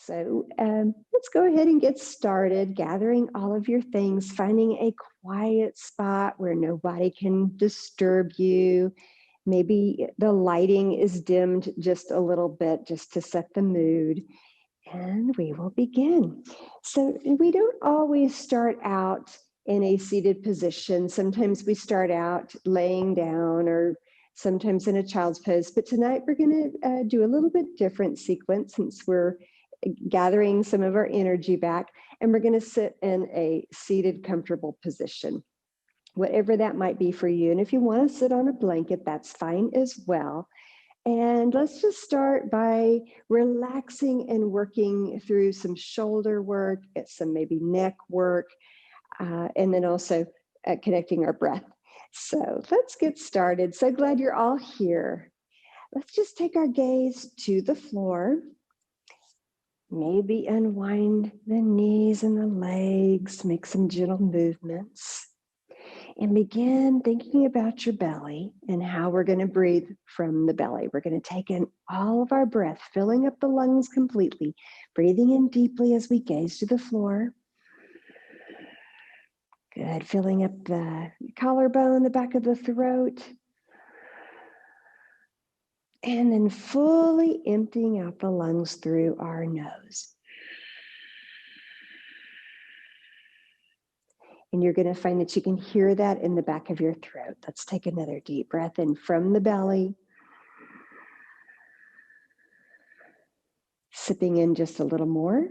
So let's go ahead and get started, gathering all of your things, finding a quiet spot where nobody can disturb you. Maybe the lighting is dimmed just a little bit just to set the mood. And we will begin. So we don't always start out in a seated position. Sometimes we start out laying down or sometimes in a child's pose. But tonight we're going to do a little bit different sequence since we're gathering some of our energy back. And we're going to sit in a seated, comfortable position, whatever that might be for you. And if you want to sit on a blanket, that's fine as well. And let's just start by relaxing and working through some shoulder work, some maybe neck work, and then also connecting our breath. So let's get started. So glad you're all here. Let's just take our gaze to the floor. Maybe unwind the knees and the legs, make some gentle movements. And begin thinking about your belly and how we're going to breathe from the belly. We're going to take in all of our breath, filling up the lungs completely, breathing in deeply as we gaze to the floor. Good, filling up the collarbone, the back of the throat. And then fully emptying out the lungs through our nose. And you're going to find that you can hear that in the back of your throat. Let's take another deep breath in from the belly. Sipping in just a little more.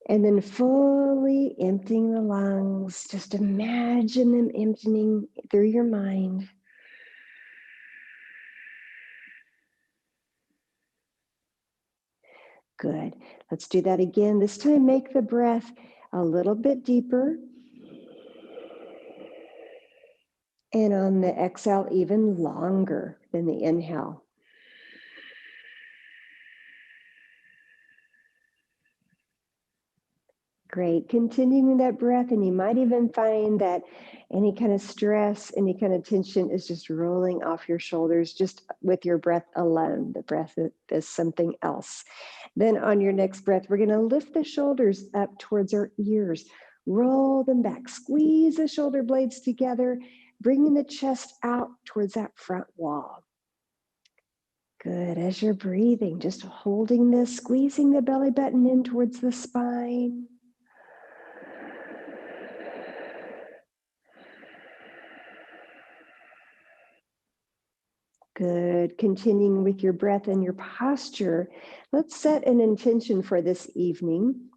And then fully emptying the lungs. Just imagine them emptying through your mind. Good. Let's do that again. This time, make the breath a little bit deeper. And on the exhale, even longer than the inhale. Great. Continuing that breath, and you might even find that any kind of stress, any kind of tension is just rolling off your shoulders just with your breath alone. The breath is something else. Then on your next breath, we're going to lift the shoulders up towards our ears. Roll them back. Squeeze the shoulder blades together, bringing the chest out towards that front wall. Good. As you're breathing, just holding this, squeezing the belly button in towards the spine. Good. Continuing with your breath and your posture, let's set an intention for this evening.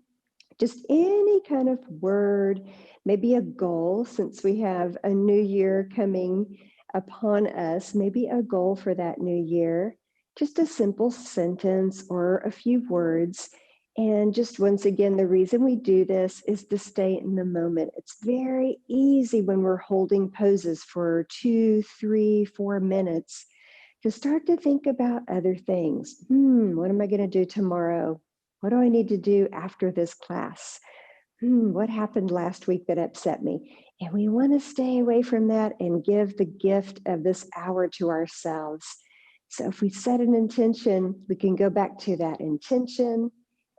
Just any kind of word, maybe a goal, since we have a new year coming upon us, maybe a goal for that new year, just a simple sentence or a few words. And just once again, the reason we do this is to stay in the moment. It's very easy when we're holding poses for 2, 3, 4 minutes to start to think about other things. What am I going to do tomorrow? What do I need to do after this class? What happened last week that upset me? And we want to stay away from that and give the gift of this hour to ourselves. So if we set an intention, we can go back to that intention,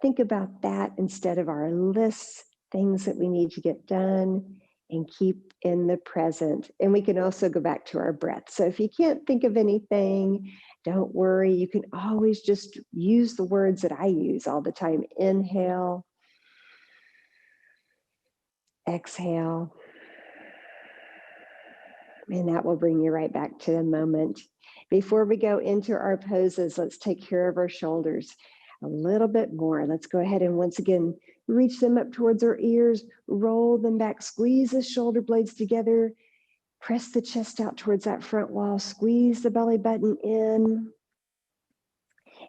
think about that instead of our lists, things that we need to get done, and keep in the present. And we can also go back to our breath. So if you can't think of anything, don't worry. You can always just use the words that I use all the time. Inhale, exhale, and that will bring you right back to the moment. Before we go into our poses, let's take care of our shoulders a little bit more. Let's go ahead and once again, reach them up towards our ears, roll them back, squeeze the shoulder blades together, press the chest out towards that front wall, squeeze the belly button in.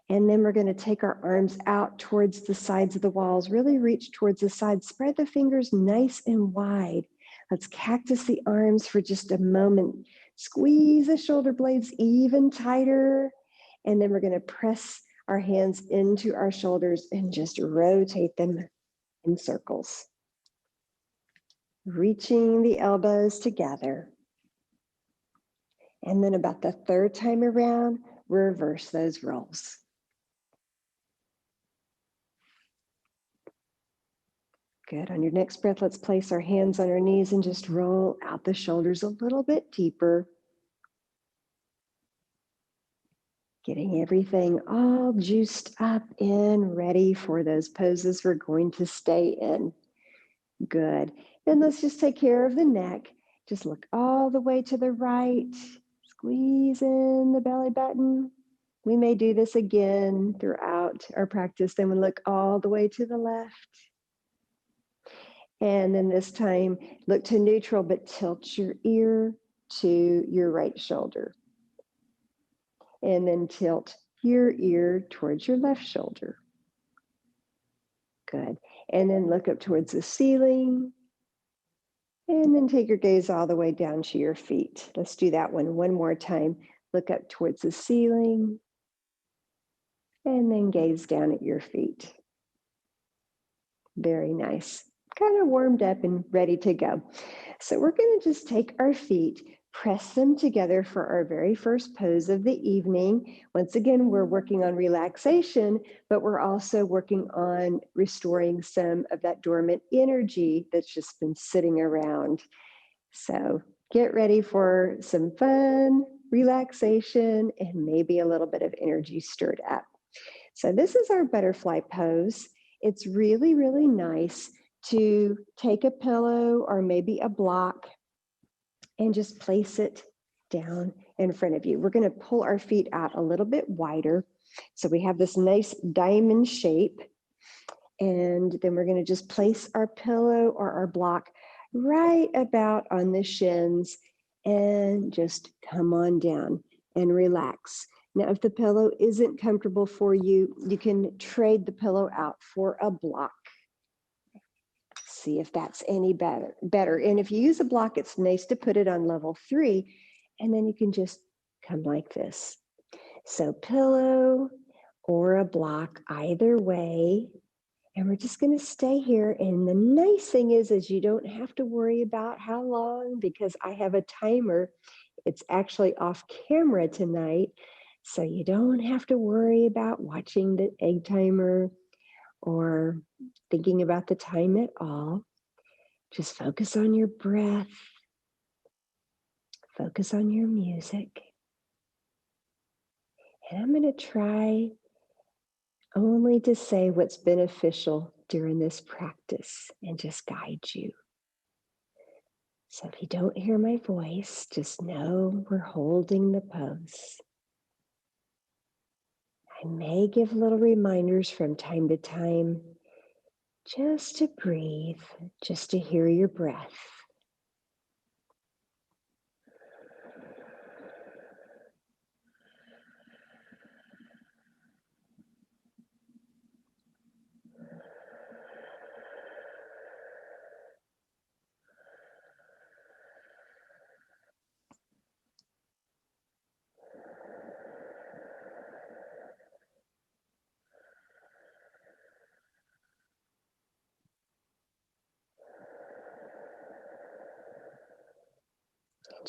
And then we're going to take our arms out towards the sides of the walls, really reach towards the sides, spread the fingers nice and wide. Let's cactus the arms for just a moment. Squeeze the shoulder blades even tighter. And then we're going to press our hands into our shoulders and just rotate them in circles. Reaching the elbows together. And then about the third time around, reverse those rolls. Good. On your next breath, let's place our hands on our knees and just roll out the shoulders a little bit deeper. Getting everything all juiced up and ready for those poses we're going to stay in. Good. Then let's just take care of the neck. Just look all the way to the right. Squeeze in the belly button. We may do this again throughout our practice. Then we look all the way to the left. And then this time, look to neutral, but tilt your ear to your right shoulder. And then tilt your ear towards your left shoulder. Good. And then look up towards the ceiling. And then take your gaze all the way down to your feet. Let's do that one more time. Look up towards the ceiling. And then gaze down at your feet. Very nice. Kind of warmed up and ready to go. So we're going to just take our feet, press them together for our very first pose of the evening. Once again, we're working on relaxation, but we're also working on restoring some of that dormant energy that's just been sitting around. So get ready for some fun, relaxation, and maybe a little bit of energy stirred up. So this is our butterfly pose. It's really, really nice to take a pillow or maybe a block and just place it down in front of you. We're going to pull our feet out a little bit wider. So we have this nice diamond shape. And then we're going to just place our pillow or our block right about on the shins and just come on down and relax. Now, if the pillow isn't comfortable for you, you can trade the pillow out for a block. See if that's any better. And if you use a block, it's nice to put it on level 3, and then you can just come like this. So pillow or a block, either way. And we're just going to stay here. And the nice thing is you don't have to worry about how long, because I have a timer. It's actually off camera tonight. So you don't have to worry about watching the egg timer or thinking about the time at all. Just focus on your breath. Focus on your music. And I'm going to try only to say what's beneficial during this practice and just guide you. So if you don't hear my voice, just know we're holding the pose. I may give little reminders from time to time just to breathe, just to hear your breath.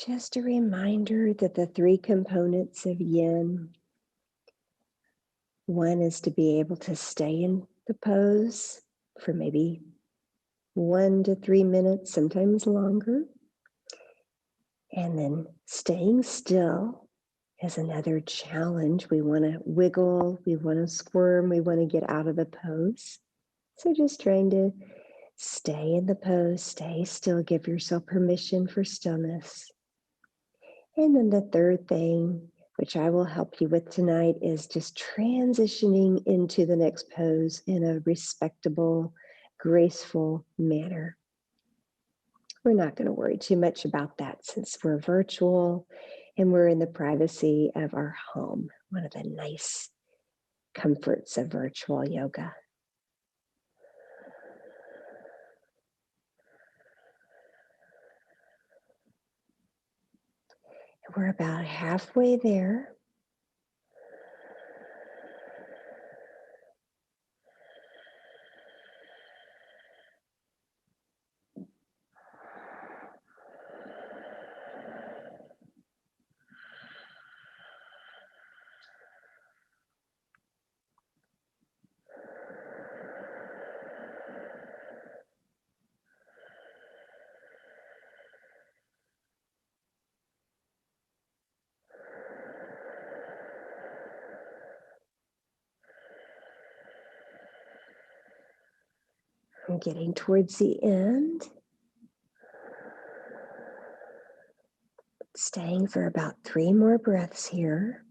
Just a reminder that the 3 components of yin, one is to be able to stay in the pose for maybe 1 to 3 minutes, sometimes longer. And then staying still is another challenge. We want to wiggle, we want to squirm, we want to get out of the pose. So just trying to stay in the pose, stay still, give yourself permission for stillness. And then the third thing, which I will help you with tonight, is just transitioning into the next pose in a respectable, graceful manner. We're not going to worry too much about that since we're virtual and we're in the privacy of our home. One of the nice comforts of virtual yoga. We're about halfway there. I'm getting towards the end. Staying for about 3 more breaths here.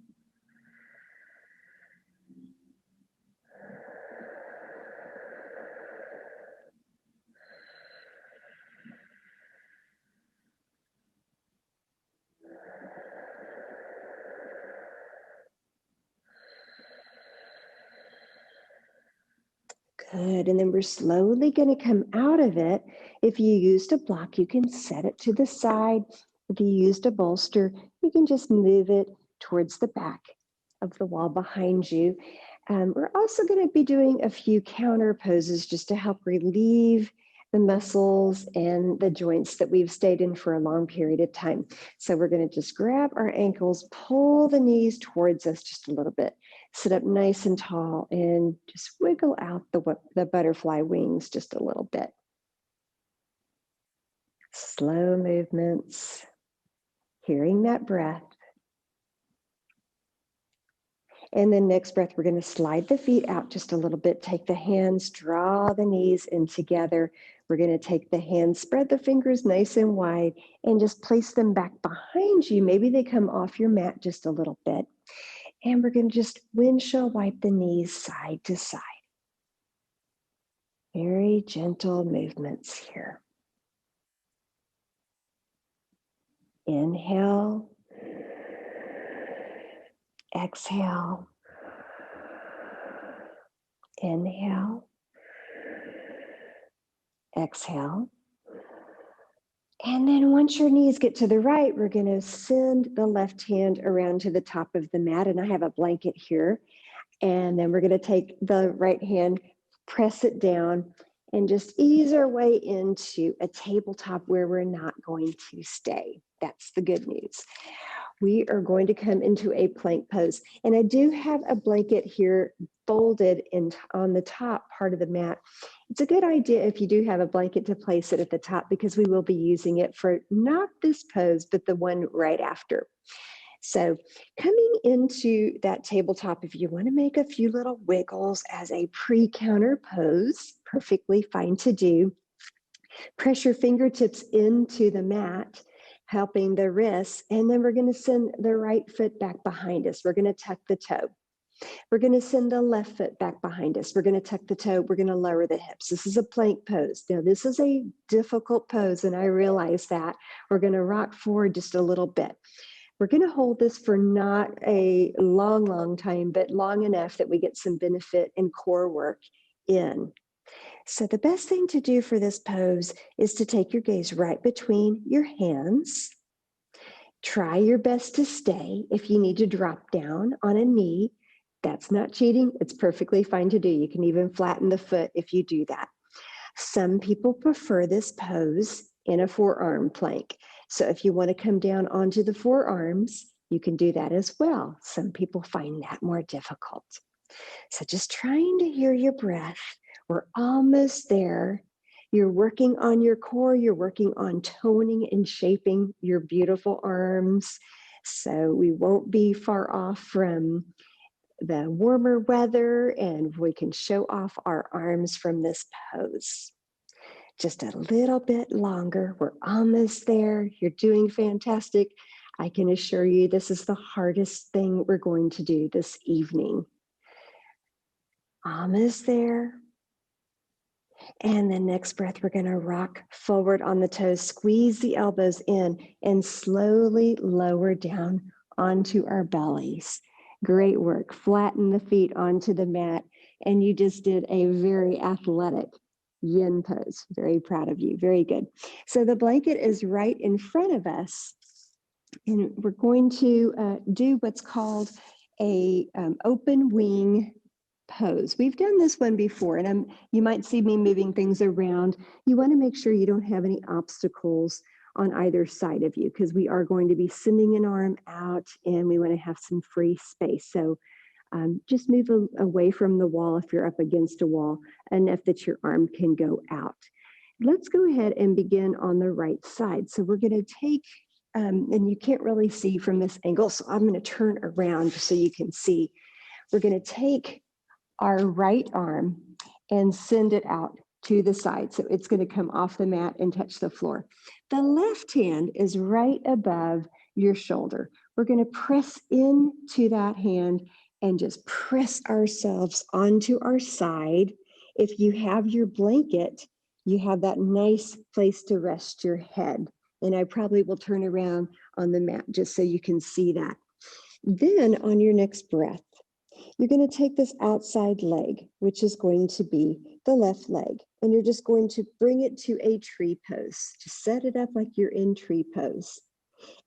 Good, and then we're slowly going to come out of it. If you used a block, you can set it to the side. If you used a bolster, you can just move it towards the back of the wall behind you. We're also going to be doing a few counter poses just to help relieve the muscles and the joints that we've stayed in for a long period of time. So we're going to just grab our ankles, pull the knees towards us just a little bit, sit up nice and tall, and just wiggle out the butterfly wings just a little bit. Slow movements, hearing that breath. And then next breath, we're going to slide the feet out just a little bit. Take the hands, draw the knees in together. We're going to take the hands, spread the fingers nice and wide, and just place them back behind you. Maybe they come off your mat just a little bit. And we're going to just windshield wipe the knees side to side. Very gentle movements here. Inhale. Exhale. Inhale. Exhale. And then once your knees get to the right, we're going to send the left hand around to the top of the mat. And I have a blanket here. And then we're going to take the right hand, press it down, and just ease our way into a tabletop where we're not going to stay. That's the good news. We are going to come into a plank pose. And I do have a blanket here folded on the top part of the mat. It's a good idea if you do have a blanket to place it at the top, because we will be using it for not this pose, but the one right after. So coming into that tabletop, if you want to make a few little wiggles as a pre-counter pose, perfectly fine to do. Press your fingertips into the mat, helping the wrists, and then we're going to send the right foot back behind us. We're going to tuck the toe. We're going to send the left foot back behind us. We're going to tuck the toe. We're going to lower the hips. This is a plank pose. Now, this is a difficult pose, and I realize that. We're going to rock forward just a little bit. We're going to hold this for not a long time, but long enough that we get some benefit and core work in. So the best thing to do for this pose is to take your gaze right between your hands. Try your best to stay. If you need to drop down on a knee, that's not cheating. It's perfectly fine to do. You can even flatten the foot if you do that. Some people prefer this pose in a forearm plank. So if you want to come down onto the forearms, you can do that as well. Some people find that more difficult. So just trying to hear your breath. We're almost there. You're working on your core. You're working on toning and shaping your beautiful arms. So we won't be far off from the warmer weather, and we can show off our arms from this pose. Just a little bit longer. We're almost there. You're doing fantastic. I can assure you this is the hardest thing we're going to do this evening. Almost there. And the next breath, we're going to rock forward on the toes, squeeze the elbows in, and slowly lower down onto our bellies. Great work. Flatten the feet onto the mat. And you just did a very athletic yin pose. Very proud of you. Very good. So the blanket is right in front of us. And we're going to do what's called a open wing pose. We've done this one before, and you might see me moving things around. You want to make sure you don't have any obstacles on either side of you, because we are going to be sending an arm out and we want to have some free space. So just move away from the wall if you're up against a wall, enough that your arm can go out. Let's go ahead and begin on the right side. So we're going to take, and you can't really see from this angle, so I'm going to turn around so you can see. We're going to take our right arm and send it out to the side. So it's going to come off the mat and touch the floor. The left hand is right above your shoulder. We're going to press into that hand and just press ourselves onto our side. If you have your blanket, you have that nice place to rest your head. And I probably will turn around on the mat just so you can see that. Then on your next breath, you're going to take this outside leg, which is going to be the left leg, and you're just going to bring it to a tree pose. Just set it up like you're in tree pose.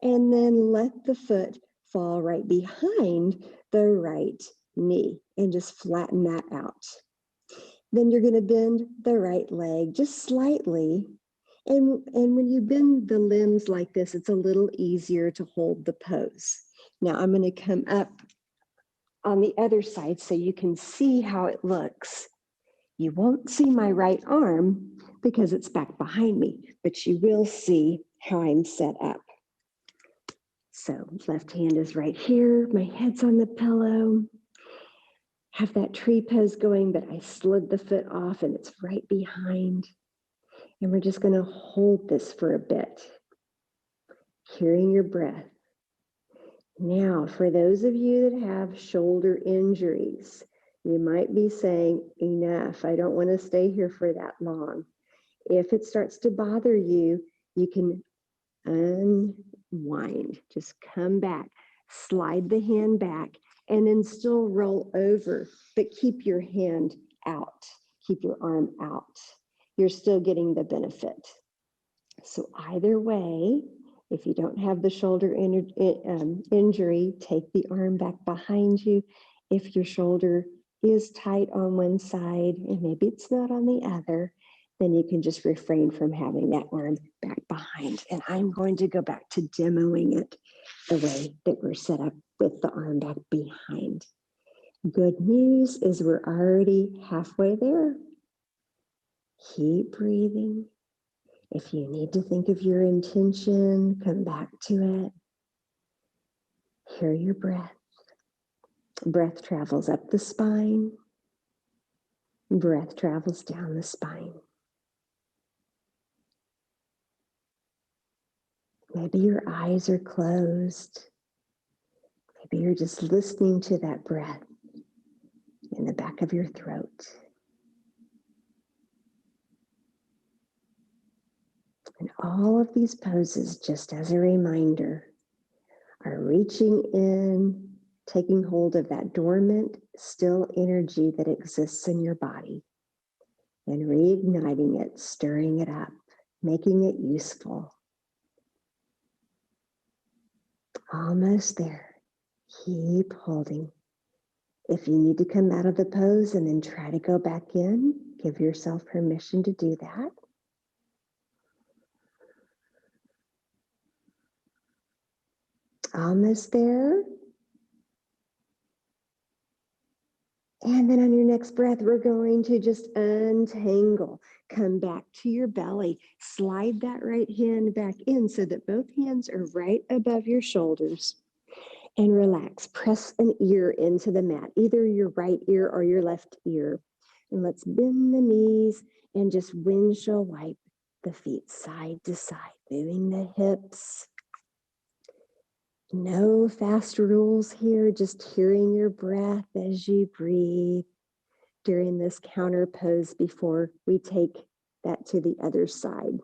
And then let the foot fall right behind the right knee and just flatten that out. Then you're going to bend the right leg just slightly. And when you bend the limbs like this, it's a little easier to hold the pose. Now I'm going to come up on the other side so you can see how it looks. You won't see my right arm because it's back behind me, but you will see how I'm set up. So left hand is right here, my head's on the pillow. Have that tree pose going, but I slid the foot off and it's right behind. And we're just going to hold this for a bit, hearing your breath. Now, for those of you that have shoulder injuries, you might be saying, enough, I don't want to stay here for that long. If it starts to bother you, you can unwind. Just come back, slide the hand back, and then still roll over, but keep your hand out, keep your arm out. You're still getting the benefit. So either way, if you don't have the shoulder injury, take the arm back behind you. If your shoulder is tight on one side and maybe it's not on the other, then you can just refrain from having that arm back behind. And I'm going to go back to demoing it the way that we're set up with the arm back behind. Good news is we're already halfway there. Keep breathing. If you need to think of your intention, come back to it. Hear your breath. Breath travels up the spine. Breath travels down the spine. Maybe your eyes are closed. Maybe you're just listening to that breath in the back of your throat. And all of these poses, just as a reminder, are reaching in, taking hold of that dormant, still energy that exists in your body and reigniting it, stirring it up, making it useful. Almost there. Keep holding. If you need to come out of the pose and then try to go back in, give yourself permission to do that. Almost there. And then on your next breath, we're going to just untangle. Come back to your belly. Slide that right hand back in so that both hands are right above your shoulders. And relax. Press an ear into the mat, either your right ear or your left ear. And let's bend the knees and just windshield wipe the feet side to side, moving the hips. No fast rules here, just hearing your breath as you breathe during this counter pose before we take that to the other side.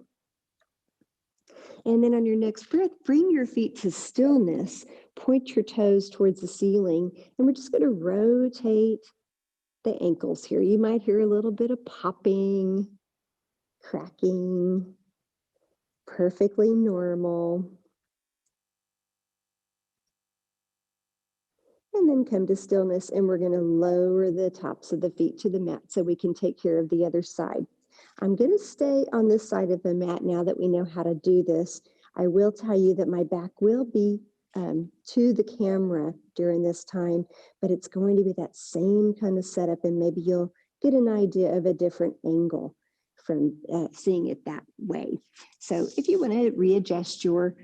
And then on your next breath, bring your feet to stillness, point your toes towards the ceiling, and we're just going to rotate the ankles here. You might hear a little bit of popping, cracking, perfectly normal. And then come to stillness, and we're going to lower the tops of the feet to the mat so we can take care of the other side. I'm going to stay on this side of the mat now that we know how to do this. I will tell you that my back will be to the camera during this time, but it's going to be that same kind of setup, and maybe you'll get an idea of a different angle from seeing it that way. So if you want to readjust your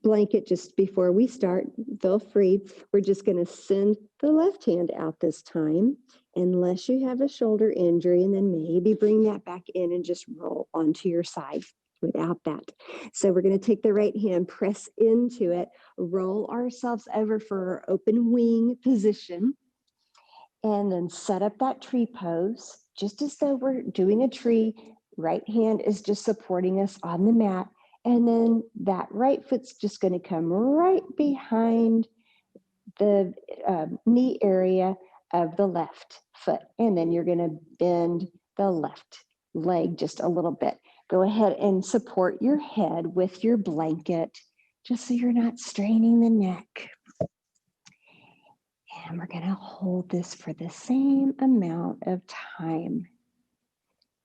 blanket just before we start. Feel free. We're just going to send the left hand out this time, unless you have a shoulder injury, and then maybe bring that back in and just roll onto your side without that. So we're going to take the right hand, press into it, roll ourselves over for our open wing position, and then set up that tree pose, just as though we're doing a tree. Right hand is just supporting us on the mat. And then that right foot's just going to come right behind the knee area of the left foot. And then you're going to bend the left leg just a little bit. Go ahead and support your head with your blanket, just so you're not straining the neck. And we're going to hold this for the same amount of time.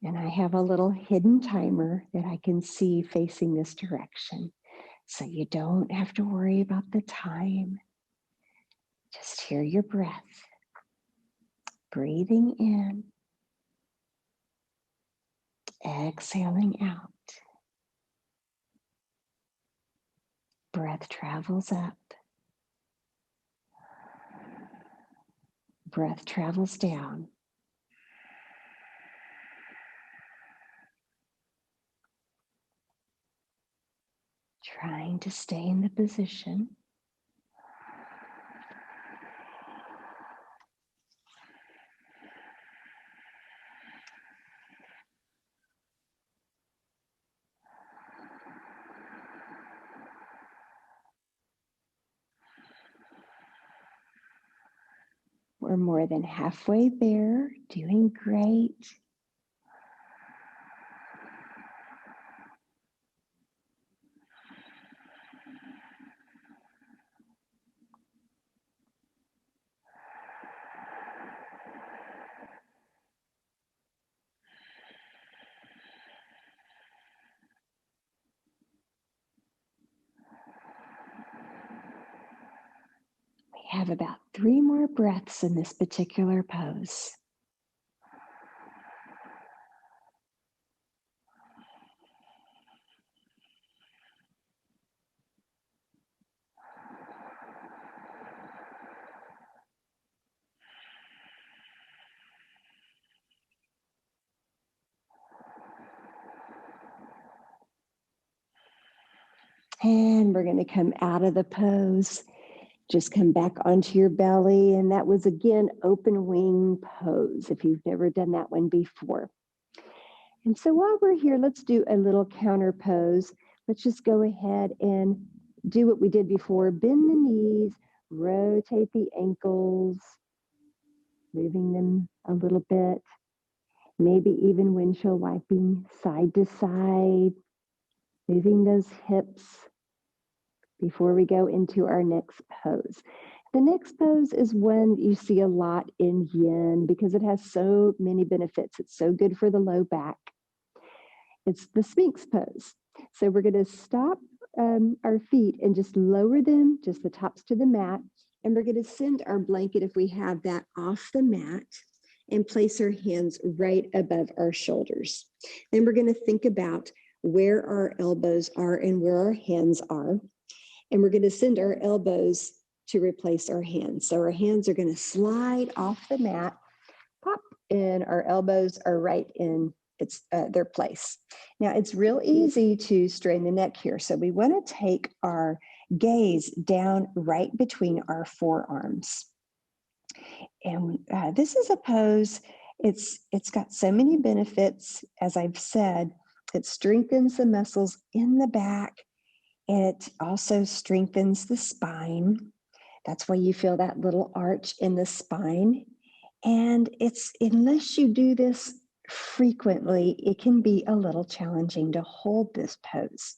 And I have a little hidden timer that I can see facing this direction. So you don't have to worry about the time. Just hear your breath. Breathing in. Exhaling out. Breath travels up. Breath travels down. Trying to stay in the position. We're more than halfway there, doing great. We have about 3 more breaths in this particular pose. And we're going to come out of the pose. Just come back onto your belly. And that was, again, open wing pose, if you've never done that one before. And so while we're here, let's do a little counter pose. Let's just go ahead and do what we did before. Bend the knees, rotate the ankles, moving them a little bit. Maybe even windshield wiping side to side, moving those hips before we go into our next pose. The next pose is one you see a lot in yin because it has so many benefits. It's so good for the low back. It's the Sphynx Pose. So we're going to stop our feet and just lower them, just the tops to the mat. And we're going to send our blanket, if we have that, off the mat and place our hands right above our shoulders. Then we're going to think about where our elbows are and where our hands are. And we're going to send our elbows to replace our hands. So our hands are going to slide off the mat, pop, and our elbows are right in their place. Now, it's real easy to strain the neck here. So we want to take our gaze down right between our forearms. And this is a pose, it's got so many benefits. As I've said, it strengthens the muscles in the back. It also strengthens the spine. That's why you feel that little arch in the spine. And unless you do this frequently, it can be a little challenging to hold this pose.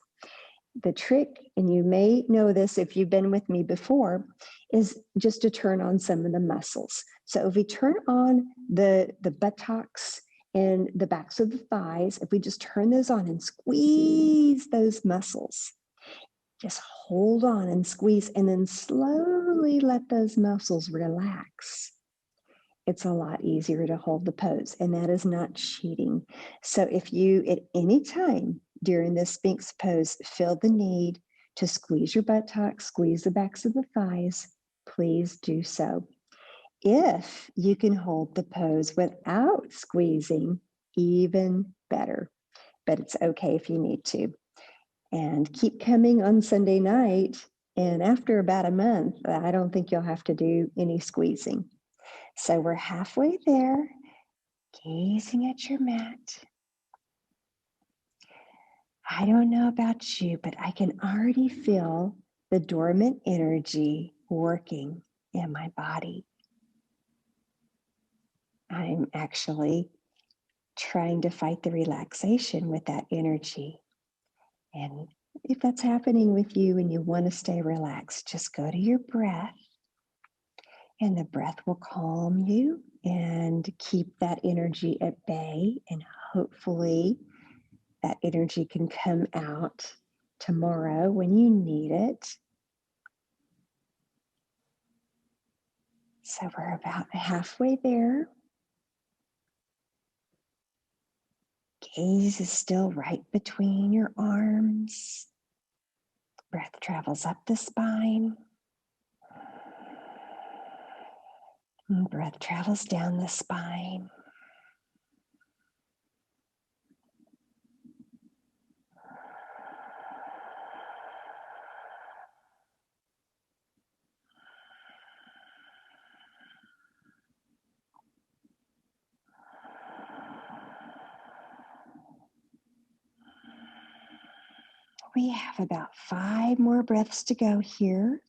The trick, and you may know this if you've been with me before, is just to turn on some of the muscles. So if we turn on the buttocks and the backs of the thighs, if we just turn those on and squeeze those muscles, just hold on and squeeze, and then slowly let those muscles relax. It's a lot easier to hold the pose, and that is not cheating. So if you, at any time during this Sphynx pose, feel the need to squeeze your buttocks, squeeze the backs of the thighs, please do so. If you can hold the pose without squeezing, even better. But it's okay if you need to. And keep coming on Sunday night. And after about a month, I don't think you'll have to do any squeezing. So we're halfway there, gazing at your mat. I don't know about you, but I can already feel the dormant energy working in my body. I'm actually trying to fight the relaxation with that energy. And if that's happening with you and you want to stay relaxed, just go to your breath, and the breath will calm you and keep that energy at bay. And hopefully that energy can come out tomorrow when you need it. So we're about halfway there. Gaze is still right between your arms. Breath travels up the spine. And breath travels down the spine. We have about 5 more breaths to go here.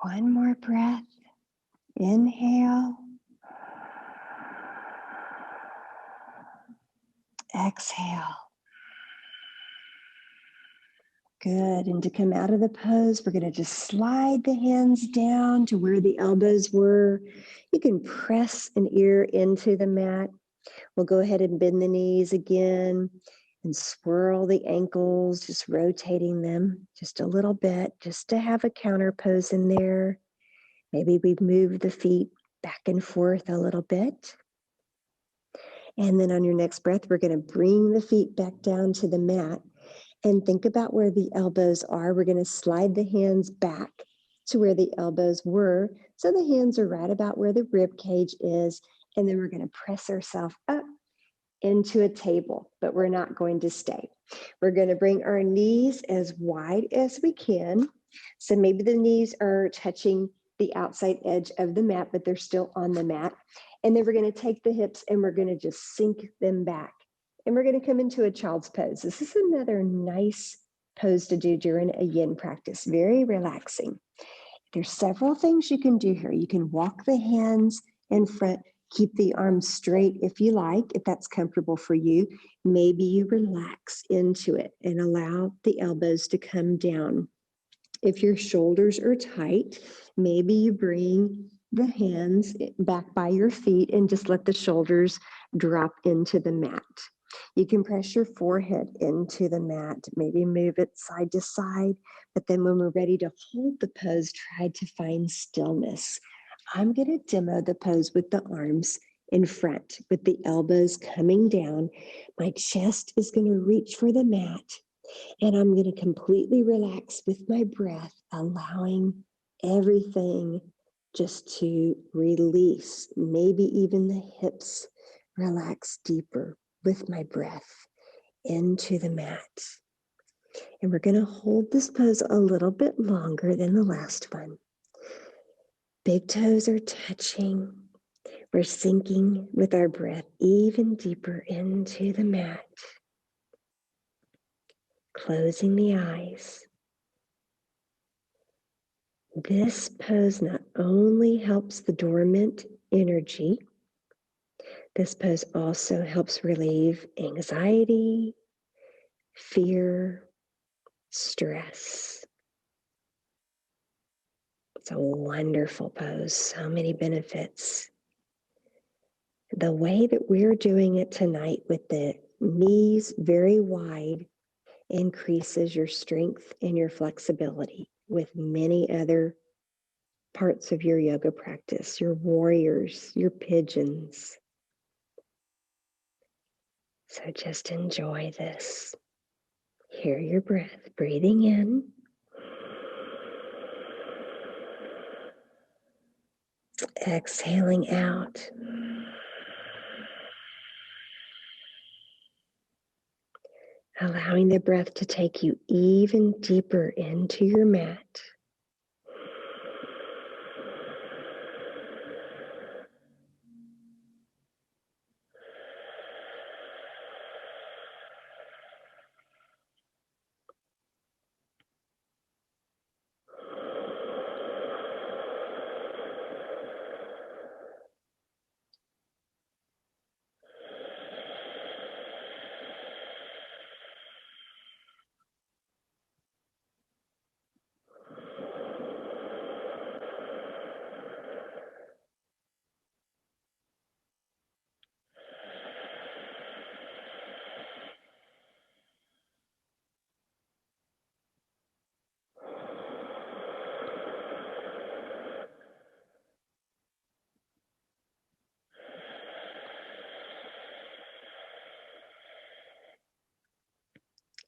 One more breath. Inhale. Exhale. Good. And to come out of the pose, we're going to just slide the hands down to where the elbows were. You can press an ear into the mat. We'll go ahead and bend the knees again and swirl the ankles, just rotating them just a little bit, just to have a counter pose in there. Maybe we move the feet back and forth a little bit. And then on your next breath, we're going to bring the feet back down to the mat and think about where the elbows are. We're going to slide the hands back to where the elbows were. So the hands are right about where the rib cage is. And then we're going to press ourselves up into a table, but we're not going to stay. We're going to bring our knees as wide as we can. So maybe the knees are touching the outside edge of the mat, but they're still on the mat. And then we're going to take the hips and we're going to just sink them back. And we're going to come into a child's pose. This is another nice pose to do during a yin practice. Very relaxing. There's several things you can do here. You can walk the hands in front, keep the arms straight if you like, if that's comfortable for you. Maybe you relax into it and allow the elbows to come down. If your shoulders are tight, maybe you bring the hands back by your feet and just let the shoulders drop into the mat. You can press your forehead into the mat, maybe move it side to side, but then when we're ready to hold the pose, try to find stillness. I'm going to demo the pose with the arms in front, with the elbows coming down. My chest is going to reach for the mat, and I'm going to completely relax with my breath, allowing everything just to release. Maybe even the hips relax deeper with my breath into the mat. And we're going to hold this pose a little bit longer than the last one. Big toes are touching. We're sinking with our breath even deeper into the mat. Closing the eyes. This pose not only helps the dormant energy, this pose also helps relieve anxiety, fear, stress. It's a wonderful pose, so many benefits. The way that we're doing it tonight with the knees very wide increases your strength and your flexibility with many other parts of your yoga practice, your warriors, your pigeons. So just enjoy this. Hear your breath, breathing in. Exhaling out. Allowing the breath to take you even deeper into your mat.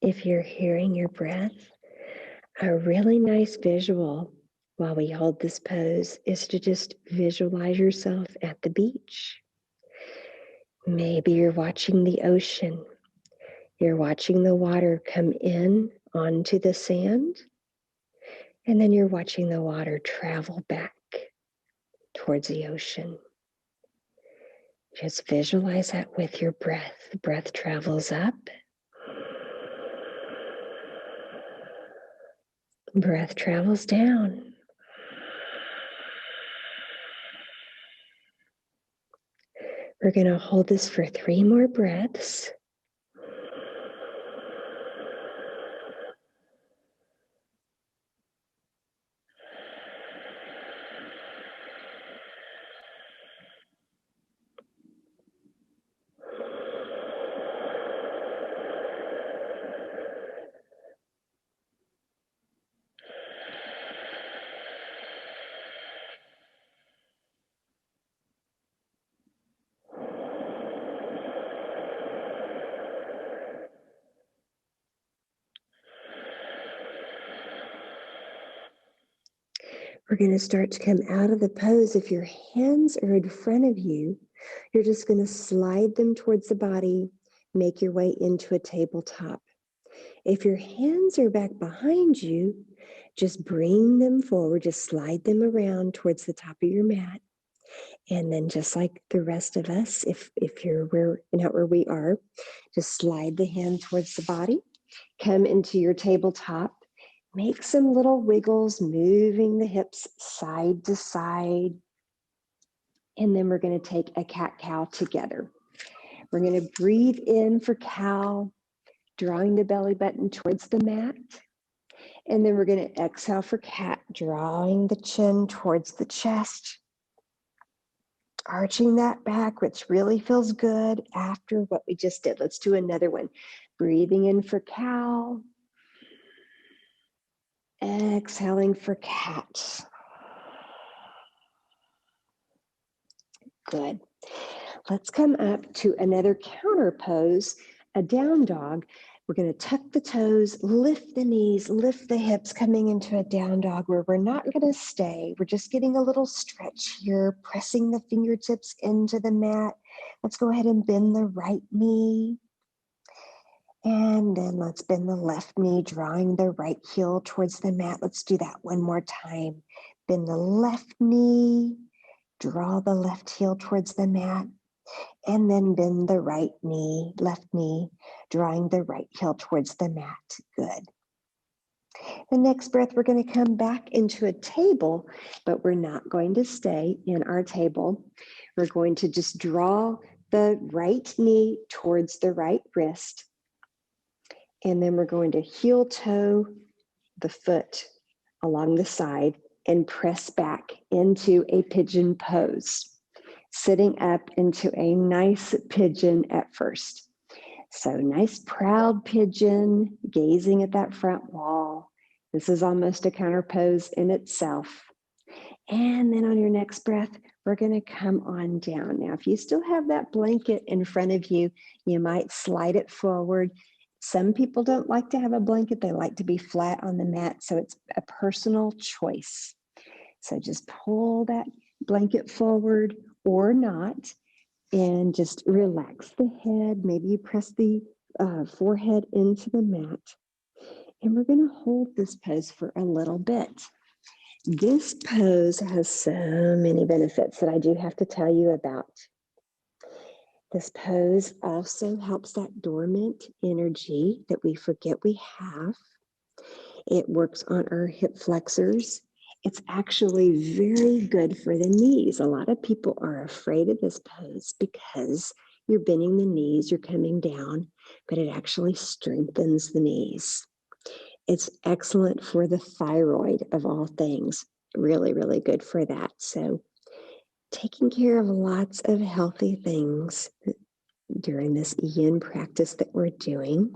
If you're hearing your breath, a really nice visual while we hold this pose is to just visualize yourself at the beach. Maybe you're watching the ocean. You're watching the water come in onto the sand, and then you're watching the water travel back towards the ocean. Just visualize that with your breath. The breath travels up. Breath travels down. We're going to hold this for 3 more breaths. We're going to start to come out of the pose. If your hands are in front of you, you're just going to slide them towards the body, make your way into a tabletop. If your hands are back behind you, just bring them forward, just slide them around towards the top of your mat. And then just like the rest of us, if you're not where we are, just slide the hand towards the body, come into your tabletop. Make some little wiggles, moving the hips side to side. And then we're going to take a cat-cow together. We're going to breathe in for cow, drawing the belly button towards the mat. And then we're going to exhale for cat, drawing the chin towards the chest. Arching that back, which really feels good after what we just did. Let's do another one. Breathing in for cow. Exhaling for cat. Good. Let's come up to another counter pose, a down dog. We're going to tuck the toes, lift the knees, lift the hips, coming into a down dog where we're not going to stay. We're just getting a little stretch here, pressing the fingertips into the mat. Let's go ahead and bend the right knee. And then let's bend the left knee, drawing the right heel towards the mat. Let's do that one more time. Bend the left knee, draw the left heel towards the mat, and then bend the right knee, left knee, drawing the right heel towards the mat. Good. The next breath, we're going to come back into a table, but we're not going to stay in our table. We're going to just draw the right knee towards the right wrist. And then we're going to heel toe the foot along the side and press back into a pigeon pose, sitting up into a nice pigeon at first. So nice proud pigeon, gazing at that front wall. This is almost a counter pose in itself. And then on your next breath, we're going to come on down. Now, if you still have that blanket in front of you, you might slide it forward. Some people don't like to have a blanket. They like to be flat on the mat. So it's a personal choice. So just pull that blanket forward or not, and just relax the head. Maybe you press the forehead into the mat. And we're going to hold this pose for a little bit. This pose has so many benefits that I do have to tell you about. This pose also helps that dormant energy that we forget we have. It works on our hip flexors. It's actually very good for the knees. A lot of people are afraid of this pose because you're bending the knees, you're coming down, but it actually strengthens the knees. It's excellent for the thyroid of all things. Really, really good for that. So taking care of lots of healthy things during this yin practice that we're doing.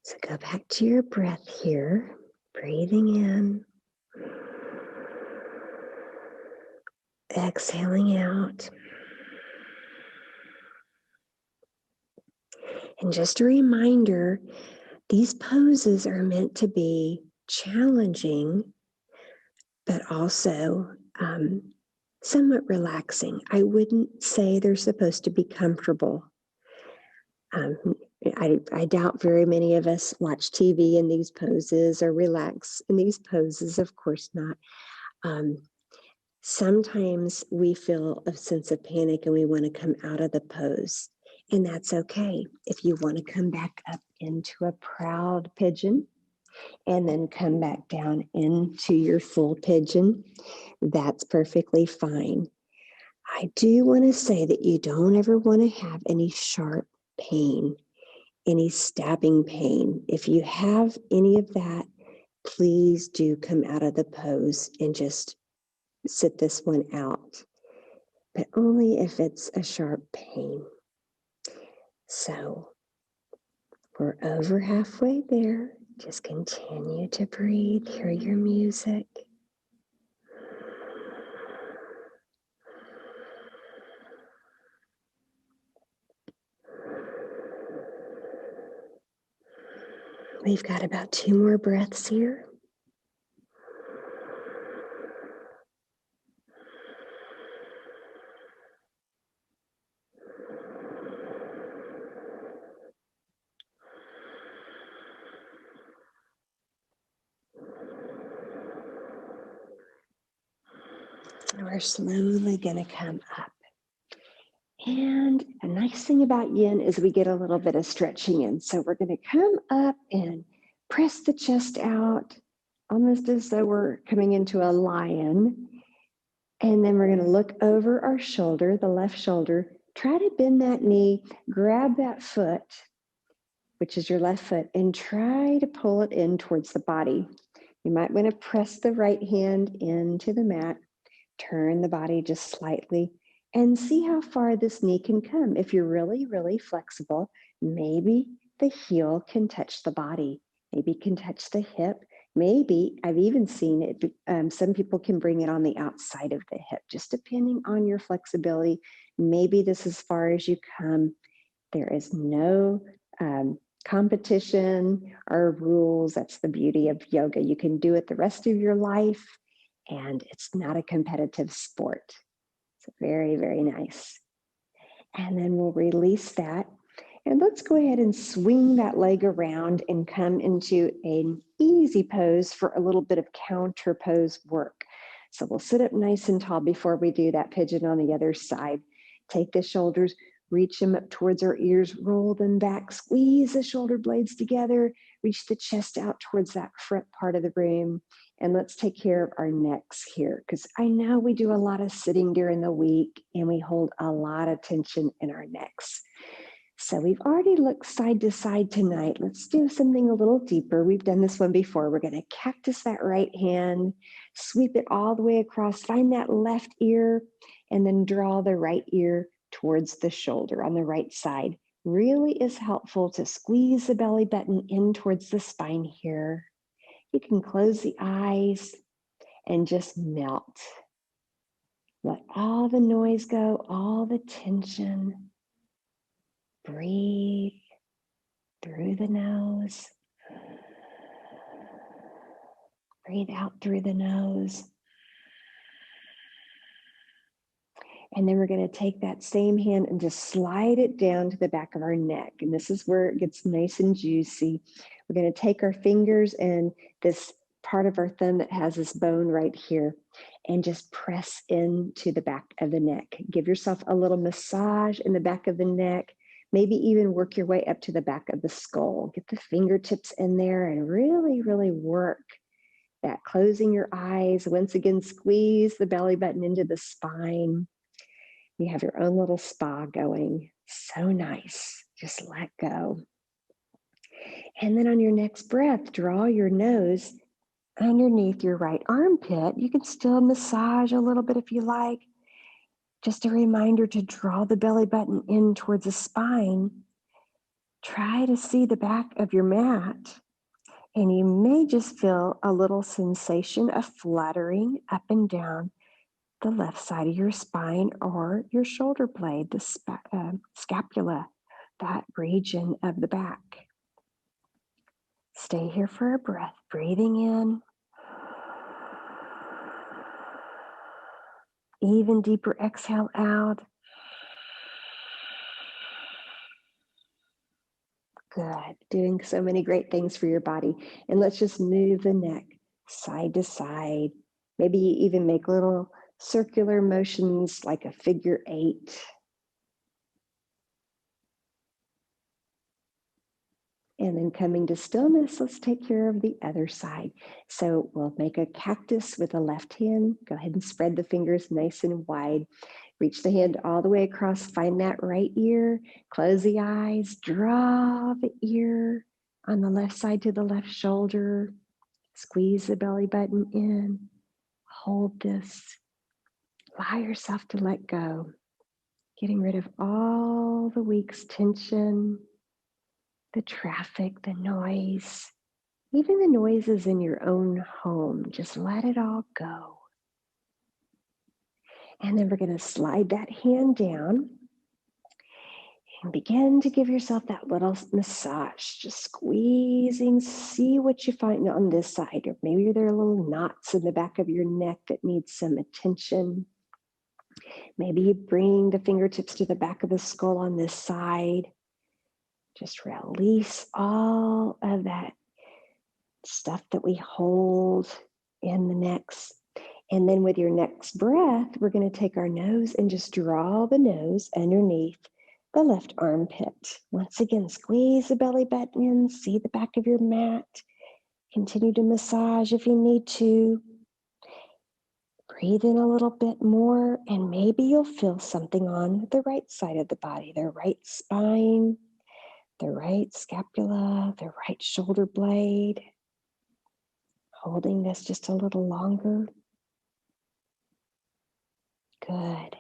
So go back to your breath here, breathing in, exhaling out. And just a reminder, these poses are meant to be challenging, but also somewhat relaxing. I wouldn't say they're supposed to be comfortable. I doubt very many of us watch TV in these poses or relax in these poses. Of course not. Sometimes we feel a sense of panic and we want to come out of the pose, and that's okay. If you want to come back up into a proud pigeon and then come back down into your full pigeon, that's perfectly fine. I do want to say that you don't ever want to have any sharp pain, any stabbing pain. If you have any of that, please do come out of the pose and just sit this one out, but only if it's a sharp pain. So we're over halfway there. Just continue to breathe, hear your music. We've got about 2 more breaths here. We're slowly going to come up. And a nice thing about yin is we get a little bit of stretching in. So we're going to come up and press the chest out, almost as though we're coming into a lion. And then we're going to look over our shoulder, the left shoulder, try to bend that knee, grab that foot, which is your left foot, and try to pull it in towards the body. You might want to press the right hand into the mat, turn the body just slightly, and see how far this knee can come. If you're really, really flexible, maybe the heel can touch the body. Maybe it can touch the hip. Maybe, I've even seen it, some people can bring it on the outside of the hip, just depending on your flexibility. Maybe this is as far as you come. There is no competition or rules. That's the beauty of yoga. You can do it the rest of your life, and it's not a competitive sport. So very, very nice. And then we'll release that. And let's go ahead and swing that leg around and come into an easy pose for a little bit of counter pose work. So we'll sit up nice and tall before we do that pigeon on the other side. Take the shoulders, reach them up towards our ears, roll them back, squeeze the shoulder blades together, reach the chest out towards that front part of the room. And let's take care of our necks here, because I know we do a lot of sitting during the week and we hold a lot of tension in our necks. So we've already looked side to side tonight. Let's do something a little deeper. We've done this one before. We're going to cactus that right hand, sweep it all the way across, find that left ear, and then draw the right ear towards the shoulder on the right side. Really is helpful to squeeze the belly button in towards the spine here. You can close the eyes and just melt. Let all the noise go, all the tension. Breathe through the nose. Breathe out through the nose. And then we're going to take that same hand and just slide it down to the back of our neck. And this is where it gets nice and juicy. We're going to take our fingers and this part of our thumb that has this bone right here and just press into the back of the neck. Give yourself a little massage in the back of the neck. Maybe even work your way up to the back of the skull. Get the fingertips in there and really, really work that. Closing your eyes. Once again, squeeze the belly button into the spine. You have your own little spa going. So nice. Just let go. And then on your next breath, draw your nose underneath your right armpit. You can still massage a little bit if you like. Just a reminder to draw the belly button in towards the spine. Try to see the back of your mat, and you may just feel a little sensation of fluttering up and down the left side of your spine or your shoulder blade, the scapula, that region of the back. Stay here for a breath, breathing in. Even deeper exhale out. Good. Doing so many great things for your body. And let's just move the neck side to side. Maybe you even make little circular motions like a figure 8. And then coming to stillness, let's take care of the other side. So we'll make a cactus with the left hand. Go ahead and spread the fingers nice and wide. Reach the hand all the way across, find that right ear, close the eyes, draw the ear on the left side to the left shoulder, squeeze the belly button in, hold this, allow yourself to let go, getting rid of all the week's tension, the traffic, the noise, even the noises in your own home. Just let it all go. And then we're going to slide that hand down and begin to give yourself that little massage, just squeezing. See what you find on this side. Or maybe there are little knots in the back of your neck that need some attention. Maybe you bring the fingertips to the back of the skull on this side. Just release all of that stuff that we hold in the necks. And then with your next breath, we're going to take our nose and just draw the nose underneath the left armpit. Once again, squeeze the belly button in, see the back of your mat. Continue to massage if you need to. Breathe in a little bit more, and maybe you'll feel something on the right side of the body, the right spine, the right scapula, the right shoulder blade. Holding this just a little longer. Good.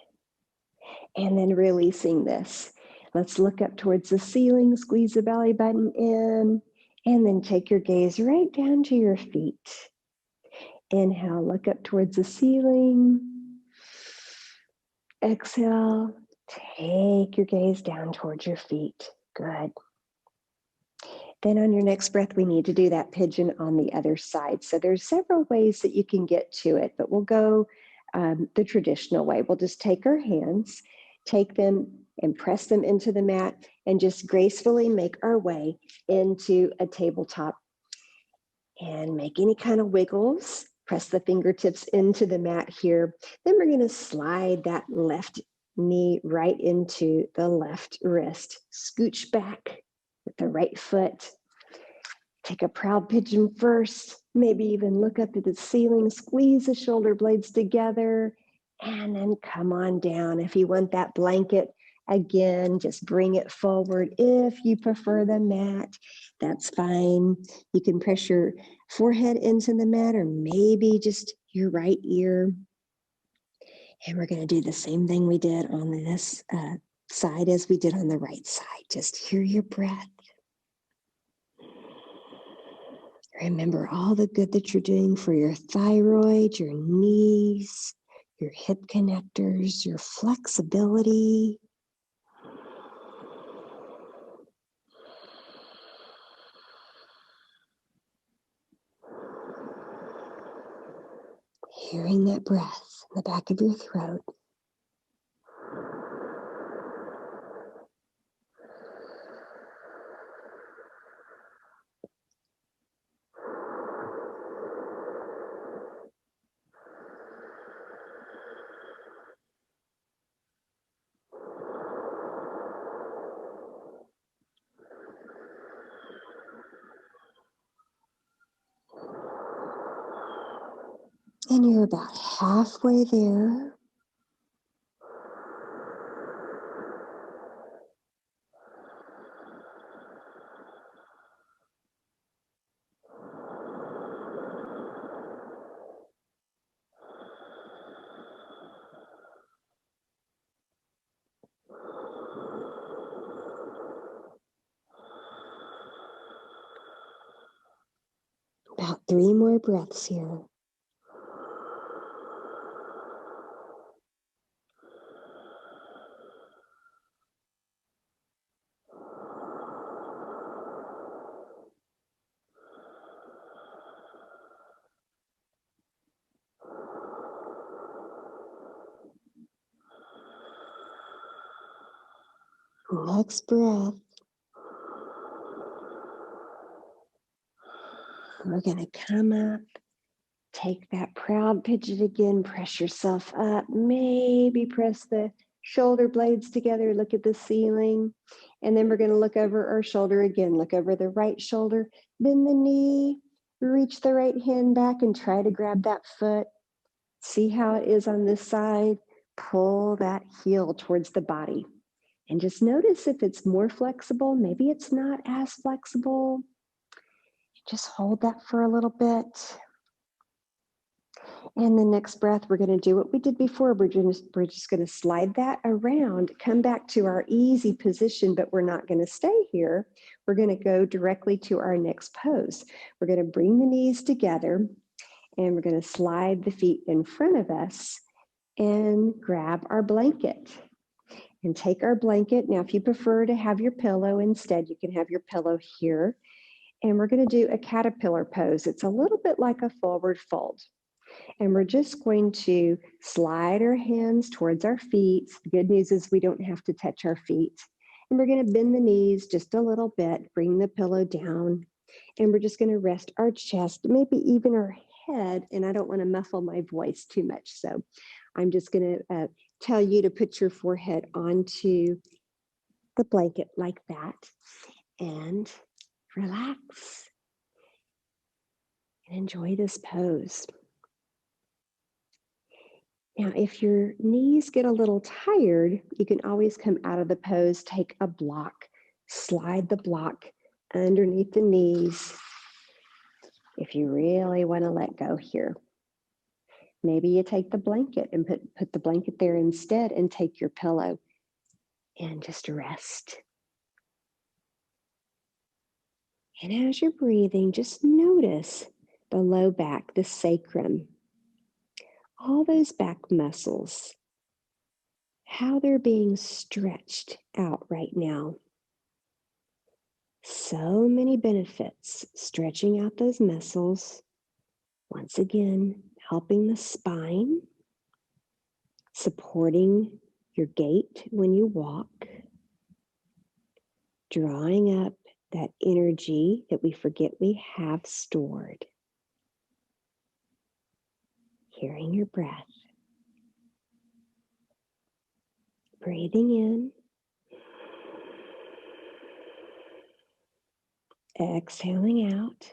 And then releasing this. Let's look up towards the ceiling, squeeze the belly button in, and then take your gaze right down to your feet. Inhale, look up towards the ceiling. Exhale, take your gaze down towards your feet. Good. Then on your next breath, we need to do that pigeon on the other side. So there's several ways that you can get to it, but we'll go the traditional way. We'll just take our hands, take them and press them into the mat and just gracefully make our way into a tabletop and make any kind of wiggles. Press the fingertips into the mat here. Then we're going to slide that left knee right into the left wrist. Scooch back with the right foot. Take a proud pigeon first. Maybe even look up at the ceiling, squeeze the shoulder blades together, and then come on down. If you want that blanket Again, just bring it forward. If you prefer the mat, that's fine. You can press your forehead into the mat or maybe just your right ear. And we're going to do the same thing we did on this side as we did on the right side. Just hear your breath. Remember all the good that you're doing for your thyroid, your knees, your hip connectors, your flexibility. Hearing that breath in the back of your throat. And you're about halfway there. About 3 more breaths here. Next breath. We're going to come up, take that proud pigeon again, press yourself up, maybe press the shoulder blades together, look at the ceiling, and then we're going to look over our shoulder again, look over the right shoulder, bend the knee, reach the right hand back and try to grab that foot. See how it is on this side. Pull that heel towards the body and just notice if it's more flexible, maybe it's not as flexible. Just hold that for a little bit. And the next breath, we're going to do what we did before. We're just going to slide that around, come back to our easy position, but we're not going to stay here. We're going to go directly to our next pose. We're going to bring the knees together and we're going to slide the feet in front of us and grab our blanket. And take our blanket. Now, if you prefer to have your pillow instead, you can have your pillow here. And we're going to do a caterpillar pose. It's a little bit like a forward fold. And we're just going to slide our hands towards our feet. The good news is we don't have to touch our feet. And we're going to bend the knees just a little bit, bring the pillow down. And we're just going to rest our chest, maybe even our head. And I don't want to muffle my voice too much. So I'm just going to tell you to put your forehead onto the blanket like that. And relax and enjoy this pose. Now, if your knees get a little tired, you can always come out of the pose, take a block, slide the block underneath the knees if you really want to let go here. Maybe you take the blanket and put the blanket there instead and take your pillow and just rest. And as you're breathing, just notice the low back, the sacrum, all those back muscles, how they're being stretched out right now. So many benefits, stretching out those muscles. Once again, helping the spine, supporting your gait when you walk, drawing up that energy that we forget we have stored. Hearing your breath. Breathing in. Exhaling out.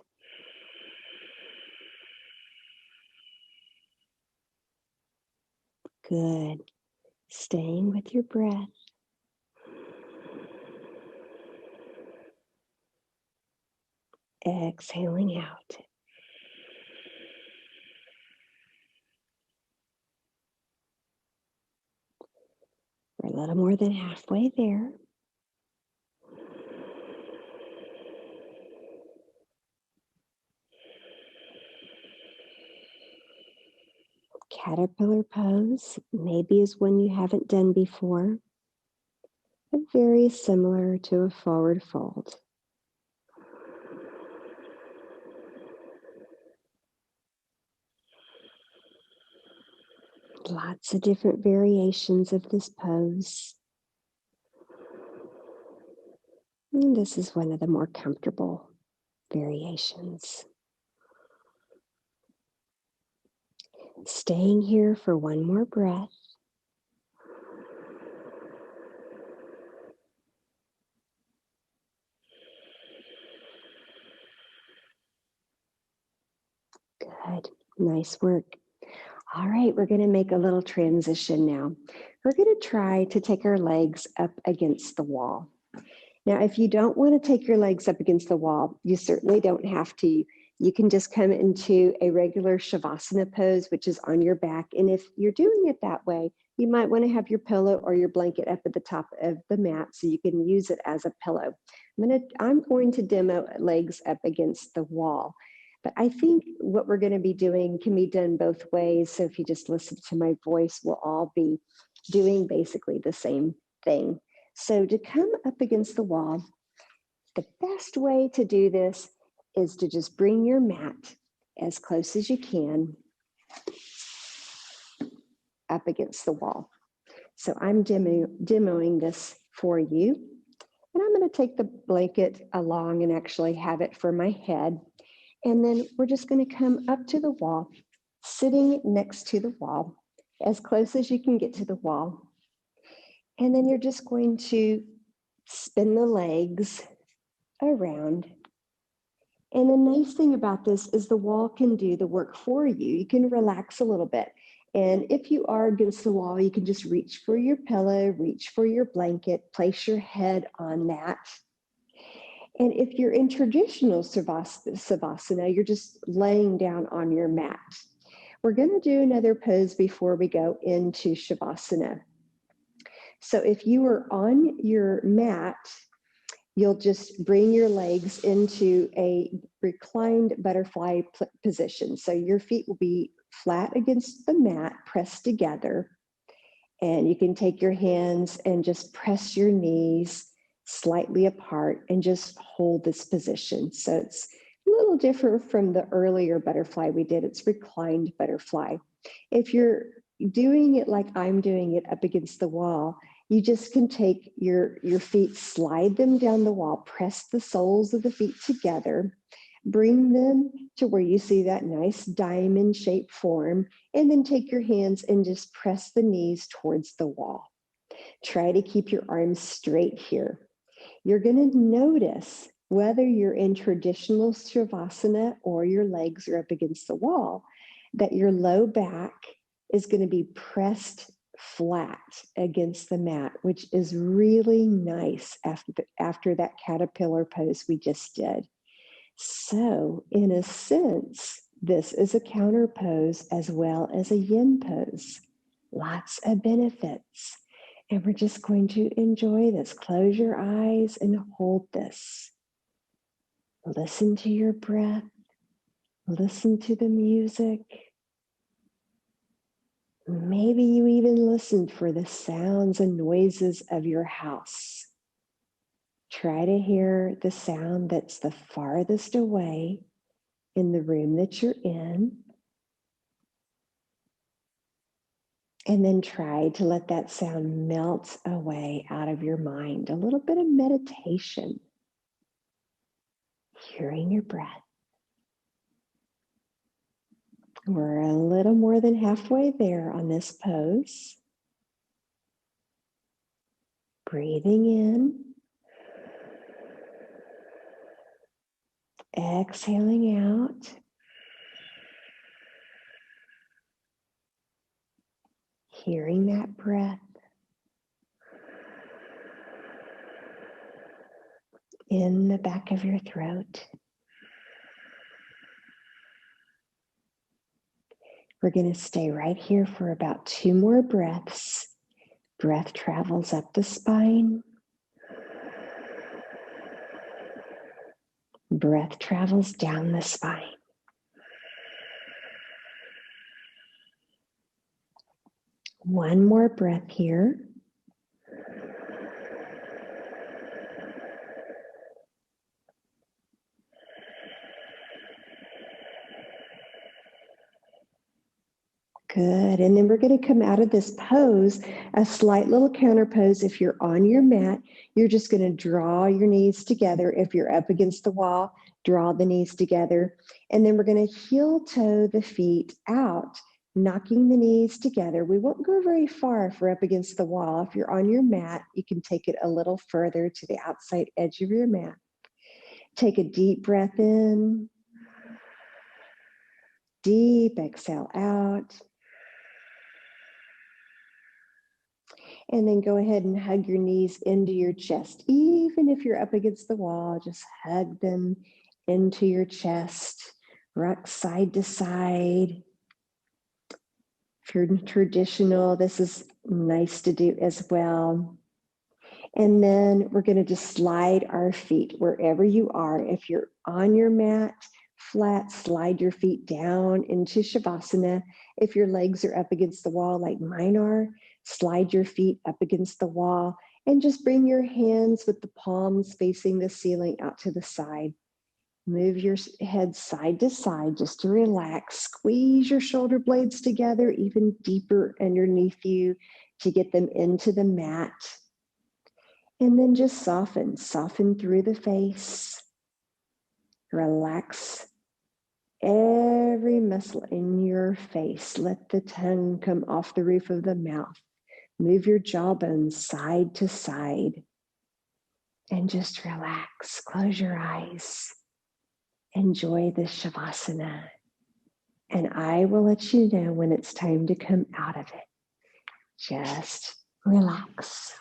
Good. Staying with your breath. Exhaling out. We're a little more than halfway there. Caterpillar pose maybe is one you haven't done before, but very similar to a forward fold. Lots of different variations of this pose. And this is one of the more comfortable variations. Staying here for one more breath. Good. Nice work. All right, we're going to make a little transition now. We're going to try to take our legs up against the wall. Now, if you don't want to take your legs up against the wall, you certainly don't have to. You can just come into a regular Shavasana pose, which is on your back. And if you're doing it that way, you might want to have your pillow or your blanket up at the top of the mat so you can use it as a pillow. I'm going to demo legs up against the wall. But I think what we're going to be doing can be done both ways. So if you just listen to my voice, we'll all be doing basically the same thing. So to come up against the wall, the best way to do this is to just bring your mat as close as you can up against the wall. So I'm demoing this for you. And I'm going to take the blanket along and actually have it for my head. And then we're just going to come up to the wall, sitting next to the wall, as close as you can get to the wall. And then you're just going to spin the legs around. And the nice thing about this is the wall can do the work for you. You can relax a little bit. And if you are against the wall, you can just reach for your pillow, reach for your blanket, place your head on that. And if you're in traditional Shavasana, you're just laying down on your mat. We're going to do another pose before we go into Shavasana. So if you are on your mat, you'll just bring your legs into a reclined butterfly position. So your feet will be flat against the mat, pressed together. And you can take your hands and just press your knees slightly apart and just hold this position. So it's a little different from the earlier butterfly we did. It's reclined butterfly. If you're doing it like I'm doing it up against the wall, you just can take your feet, slide them down the wall, press the soles of the feet together, bring them to where you see that nice diamond shaped form, and then take your hands and just press the knees towards the wall. Try to keep your arms straight here. You're going to notice whether you're in traditional Shavasana or your legs are up against the wall, that your low back is going to be pressed flat against the mat, which is really nice after that caterpillar pose we just did. So in a sense, this is a counter pose as well as a yin pose. Lots of benefits. And we're just going to enjoy this. Close your eyes and hold this. Listen to your breath. Listen to the music. Maybe you even listened for the sounds and noises of your house. Try to hear the sound that's the farthest away in the room that you're in. And then try to let that sound melt away out of your mind. A little bit of meditation. Hearing your breath. We're a little more than halfway there on this pose. Breathing in. Exhaling out. Hearing that breath. In the back of your throat. We're going to stay right here for about 2 more breaths. Breath travels up the spine. Breath travels down the spine. One more breath here. Good. And then we're going to come out of this pose, a slight little counter pose. If you're on your mat, you're just going to draw your knees together. If you're up against the wall, draw the knees together. And then we're going to heel toe the feet out, knocking the knees together. We won't go very far if we're up against the wall. If you're on your mat, you can take it a little further to the outside edge of your mat. Take a deep breath in. Deep exhale out. And then go ahead and hug your knees into your chest. Even if you're up against the wall, just hug them into your chest. Rock side to side. If you're traditional, this is nice to do as well. And then we're going to just slide our feet wherever you are. If you're on your mat, flat, slide your feet down into Shavasana. If your legs are up against the wall like mine are, slide your feet up against the wall and just bring your hands with the palms facing the ceiling out to the side. Move your head side to side just to relax. Squeeze your shoulder blades together even deeper underneath you to get them into the mat. And then just soften through the face. Relax every muscle in your face. Let the tongue come off the roof of the mouth. Move your jawbone side to side. And just relax. Close your eyes. Enjoy this Shavasana. And I will let you know when it's time to come out of it. Just relax.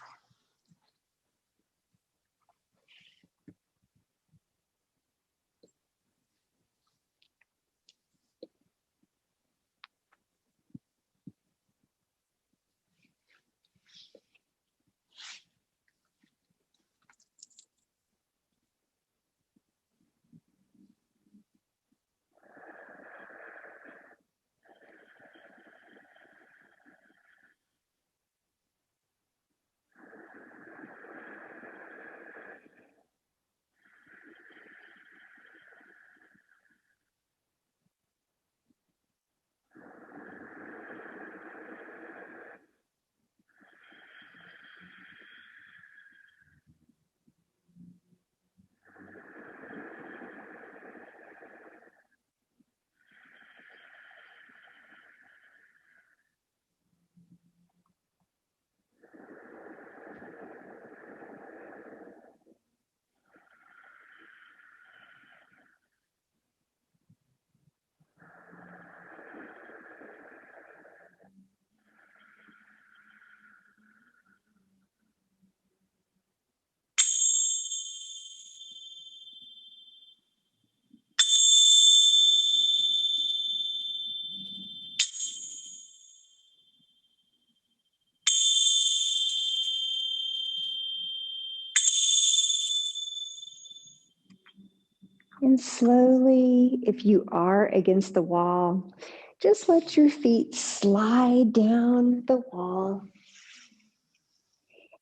And slowly, if you are against the wall, just let your feet slide down the wall.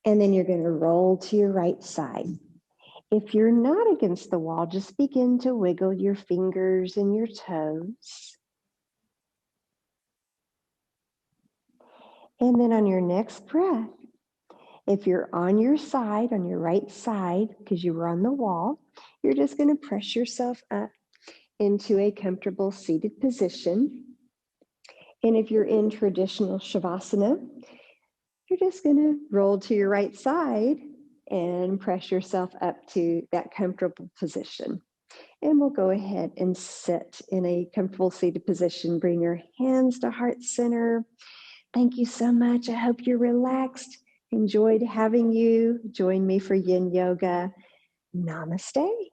And then you're going to roll to your right side. If you're not against the wall, just begin to wiggle your fingers and your toes. And then on your next breath, if you're on your side, on your right side, because you were on the wall, you're just going to press yourself up into a comfortable seated position. And if you're in traditional Shavasana, you're just going to roll to your right side and press yourself up to that comfortable position. And we'll go ahead and sit in a comfortable seated position. Bring your hands to heart center. Thank you so much. I hope you're relaxed. Enjoyed having you. Join me for Yin Yoga. Namaste.